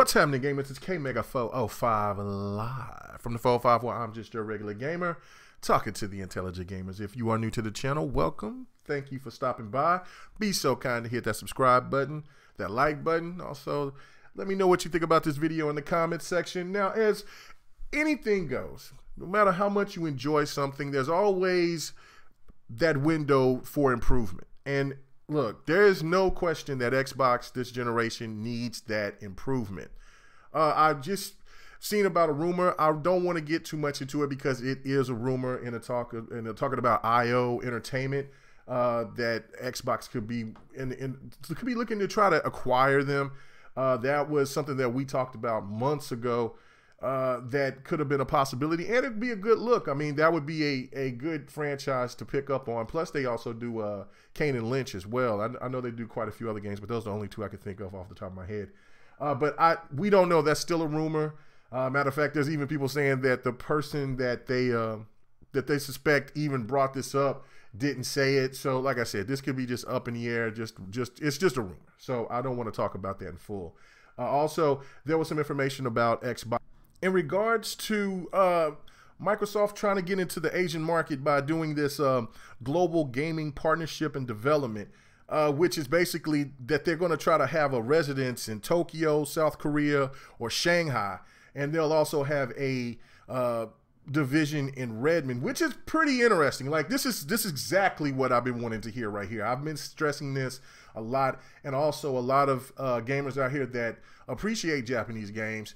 What's happening, gamers? It's K-Mega405 live from the 405 where I'm just your regular gamer talking to the intelligent gamers. If you are new to the channel, welcome. Thank you for stopping by. Be so kind to hit that subscribe button, that like button. Also, let me know what you think about this video in the comments section. Now, as anything goes, no matter how much you enjoy something, there's always that window for improvement. And look, there is no question that Xbox this generation needs that improvement. I've just seen about a rumor. I don't want to get too much into it because it is a rumor in a talking about IO Entertainment that Xbox could be looking to try to acquire them. That was something that we talked about months ago. That could have been a possibility, and it'd be a good look. I mean, that would be a good franchise to pick up on. Plus, they also do Kane and Lynch as well. I know they do quite a few other games, but those are the only two I can think of off the top of my head. But we don't know. That's still a rumor. Matter of fact, there's even people saying that the person that they suspect even brought this up didn't say it. So, like I said, this could be just up in the air. It's just a rumor. So I don't want to talk about that in full. Also, there was some information about Xbox in regards to Microsoft trying to get into the Asian market by doing this global gaming partnership and development, which is basically that they're going to try to have a residence in Tokyo, South Korea, or Shanghai, and they'll also have a division in Redmond, which is pretty interesting. Like this is exactly what I've been wanting to hear right here. I've been stressing this a lot, and also a lot of gamers out here that appreciate Japanese games.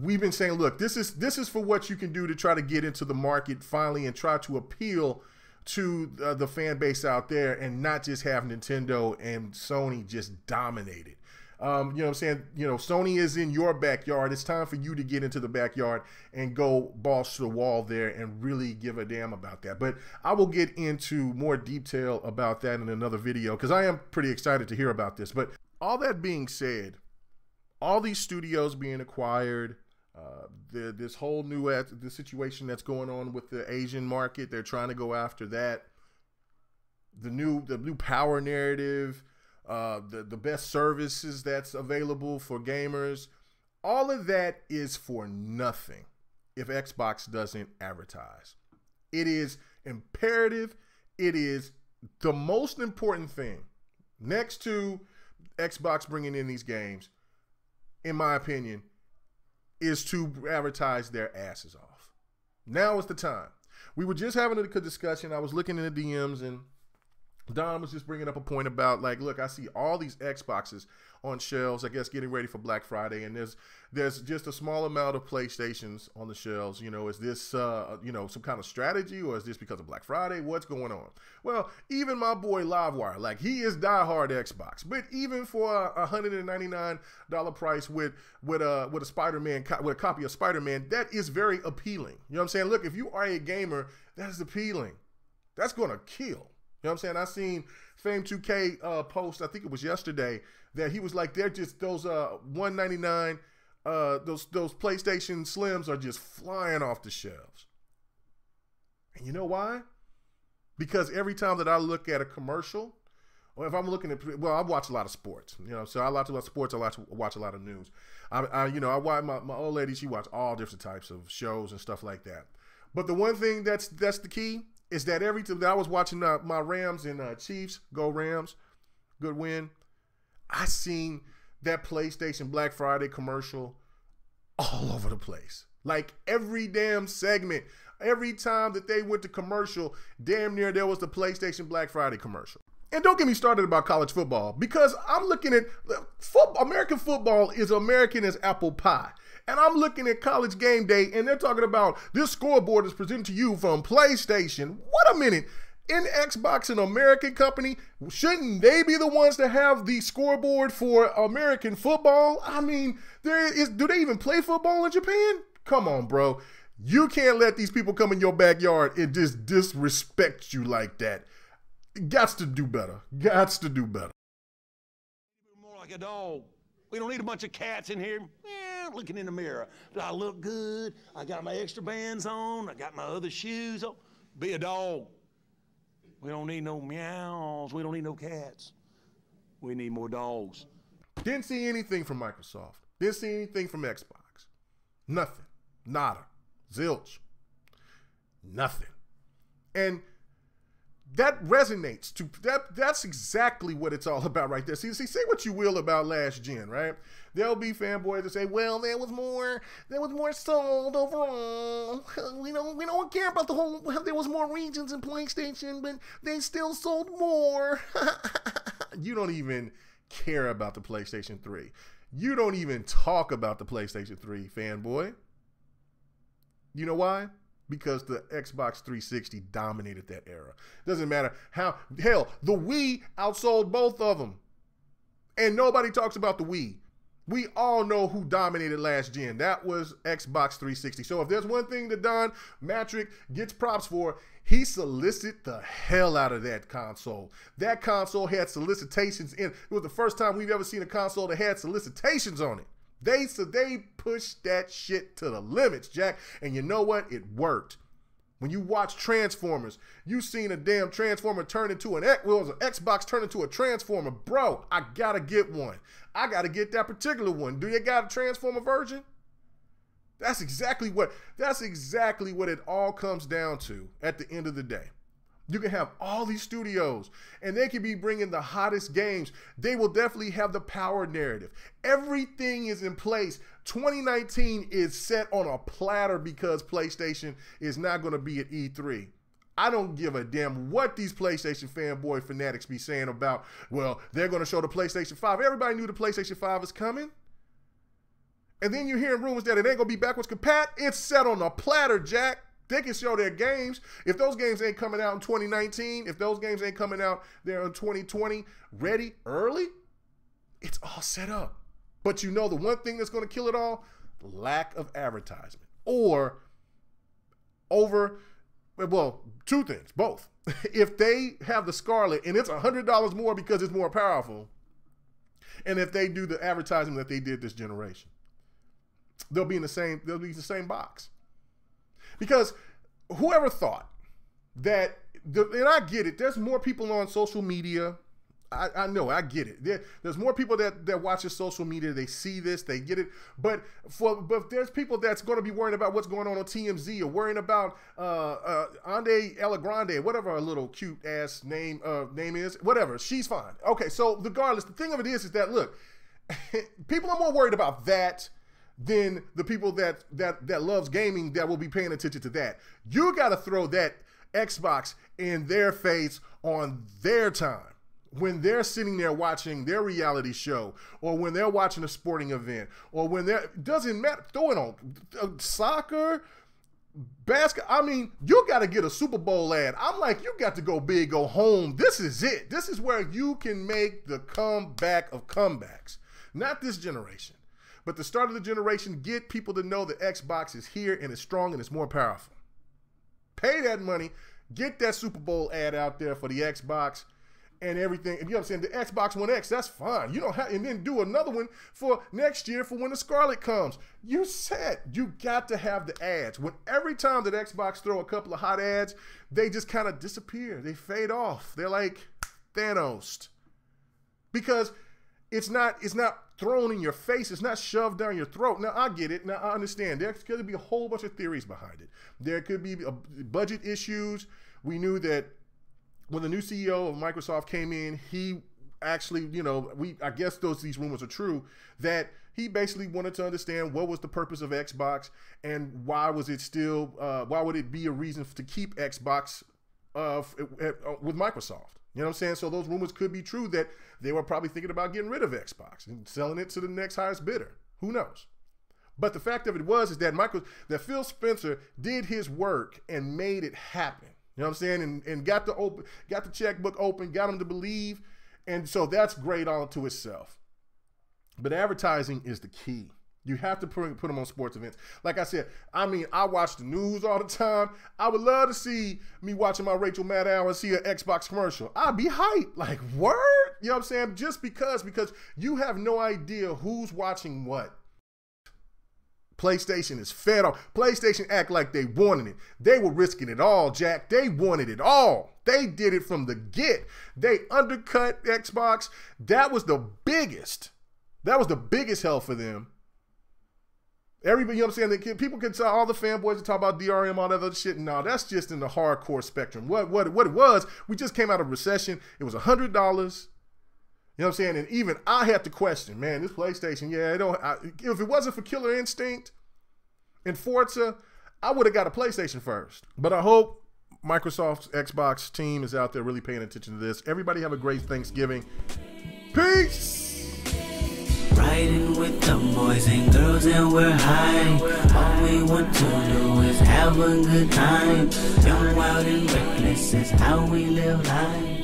We've been saying, look, this is for what you can do to try to get into the market finally and try to appeal to the fan base out there and not just have Nintendo and Sony just dominate it. You know what I'm saying? You know, Sony is in your backyard. It's time for you to get into the backyard and go balls to the wall there and really give a damn about that. But I will get into more detail about that in another video because I am pretty excited to hear about this. But all that being said, all these studios being acquired, this whole new the situation that's going on with the Asian market, they're trying to go after that. The new power narrative, the best services that's available for gamers, all of that is for nothing if Xbox doesn't advertise. It is imperative. It is the most important thing next to Xbox bringing in these games, in my opinion, is to advertise their asses off. Now is the time. We were just having a discussion. I was looking in the DMs and Don was just bringing up a point about, like, look, I see all these Xboxes on shelves, I guess, getting ready for Black Friday, and there's just a small amount of PlayStations on the shelves. You know, is this, you know, some kind of strategy, or is this because of Black Friday? What's going on? Well, even my boy Livewire, like, he is diehard Xbox, but even for a $199 price with a Spider-Man, with a copy of Spider-Man, that is very appealing. You know what I'm saying? Look, if you are a gamer, that is appealing. That's going to kill. You know what I'm saying? I seen Fame 2K post, I think it was yesterday, that he was like, they're just those $199, those PlayStation Slims are just flying off the shelves. And you know why? Because every time that I look at a commercial, or if I'm looking at, well, I watch a lot of sports, you know, so I watch a lot of sports, I watch a lot of news. You know, I watch my old lady, she watch all different types of shows and stuff like that. But the one thing that's the key is that every time that I was watching my Rams and Chiefs, go Rams, good win, I seen that PlayStation Black Friday commercial all over the place. Like every damn segment, every time that they went to commercial, damn near there was the PlayStation Black Friday commercial. And don't get me started about college football, because I'm looking at American football is American as apple pie. And I'm looking at College Game Day, and they're talking about this scoreboard is presented to you from PlayStation. What a minute. In Xbox, an American company, shouldn't they be the ones to have the scoreboard for American football? I mean, do they even play football in Japan? Come on, bro. You can't let these people come in your backyard and just disrespect you like that. Gots to do better. Gots to do better. More like a dog. We don't need a bunch of cats in here looking in the mirror. Do I look good? I got my extra bands on. I got my other shoes on. Be a dog. We don't need no meows. We don't need no cats. We need more dogs. Didn't see anything from Microsoft. Didn't see anything from Xbox. Nothing. Nada. Zilch. Nothing. And that resonates to that's exactly what it's all about right there. See, say what you will about last gen, right? There'll be fanboys that say, well, there was more sold overall. We don't care about the whole, there was more regions in PlayStation, but they still sold more. You don't even care about the PlayStation 3. You don't even talk about the PlayStation 3, fanboy. You know why? Because the Xbox 360 dominated that era. Doesn't matter how, hell, the Wii outsold both of them. And nobody talks about the Wii. We all know who dominated last gen. That was Xbox 360. So if there's one thing that Don Matrick gets props for, he solicited the hell out of that console. That console had solicitations in. It was the first time we've ever seen a console that had solicitations on it. They pushed that shit to the limits, Jack. And you know what? It worked. When you watch Transformers, you seen a damn Transformer turn into an Xbox turn into a Transformer. Bro, I gotta get one. I gotta get that particular one. Do you got a Transformer version? That's exactly what it all comes down to at the end of the day. You can have all these studios and they can be bringing the hottest games. They will definitely have the power narrative. Everything is in place. 2019 is set on a platter because PlayStation is not going to be at E3. I don't give a damn what these PlayStation fanboy fanatics be saying about, well, they're going to show the PlayStation 5. Everybody knew the PlayStation 5 is coming. And then you're hearing rumors that it ain't going to be backwards compat. It's set on a platter, Jack. They can show their games. If those games ain't coming out in 2019, if those games ain't coming out there in 2020, ready early, it's all set up. But you know the one thing that's going to kill it all? Lack of advertisement. Or two things, both. If they have the Scarlet and it's $100 more because it's more powerful, and if they do the advertising that they did this generation, they'll be the same box. Because whoever thought that, and I get it, there's more people on social media. I know, I get it. There's more people that watch this social media. They see this, they get it. But there's people that's going to be worrying about what's going on TMZ or worrying about Ande Elagrande, whatever her little cute ass name is, whatever. She's fine. Okay, so regardless, the thing of it is that, look, people are more worried about that than the people that loves gaming that will be paying attention to that. You got to throw that Xbox in their face on their time when they're sitting there watching their reality show, or when they're watching a sporting event, or when doesn't matter, throw it on soccer, basketball. I mean, you got to get a Super Bowl ad. I'm like, you got to go big, go home. This is it. This is where you can make the comeback of comebacks. Not this generation, but the start of the generation. Get people to know that Xbox is here and it's strong and it's more powerful. Pay that money. Get that Super Bowl ad out there for the Xbox and everything. And you know what I'm saying? The Xbox One X, that's fine. You don't have, and then do another one for next year for when the Scarlet comes. You said you got to have the ads. When every time that Xbox throw a couple of hot ads, they just kind of disappear. They fade off. They're like Thanos. Because it's not thrown in your face. It's not shoved down your throat. Now, I get it. Now, I understand. There could be a whole bunch of theories behind it. There could be budget issues. We knew that when the new CEO of Microsoft came in, he actually, I guess these rumors are true, that he basically wanted to understand what was the purpose of Xbox and why was it still, why would it be a reason to keep Xbox with Microsoft? You know what I'm saying? So those rumors could be true that they were probably thinking about getting rid of Xbox and selling it to the next highest bidder. Who knows? But the fact of it is that Phil Spencer did his work and made it happen. You know what I'm saying? And got the checkbook open, got them to believe. And so that's great all to itself. But advertising is the key. You have to put them on sports events. Like I said, I watch the news all the time. I would love to see me watching my Rachel Maddow and see an Xbox commercial. I'd be hyped. Like, word? You know what I'm saying? Just because you have no idea who's watching what. PlayStation is fed on. PlayStation act like they wanted it. They were risking it all, Jack. They wanted it all. They did it from the get. They undercut Xbox. That was the biggest help for them. Everybody, you know what I'm saying? People can tell, all the fanboys talk about DRM, all that other shit. No, that's just in the hardcore spectrum. What it was, we just came out of recession. It was $100. You know what I'm saying? And even I had to question, man, this PlayStation, if it wasn't for Killer Instinct and Forza, I would have got a PlayStation first. But I hope Microsoft's Xbox team is out there really paying attention to this. Everybody have a great Thanksgiving. Peace! Riding with the boys and girls and we're high. All we want to do is have a good time. Young, wild, and reckless is how we live life.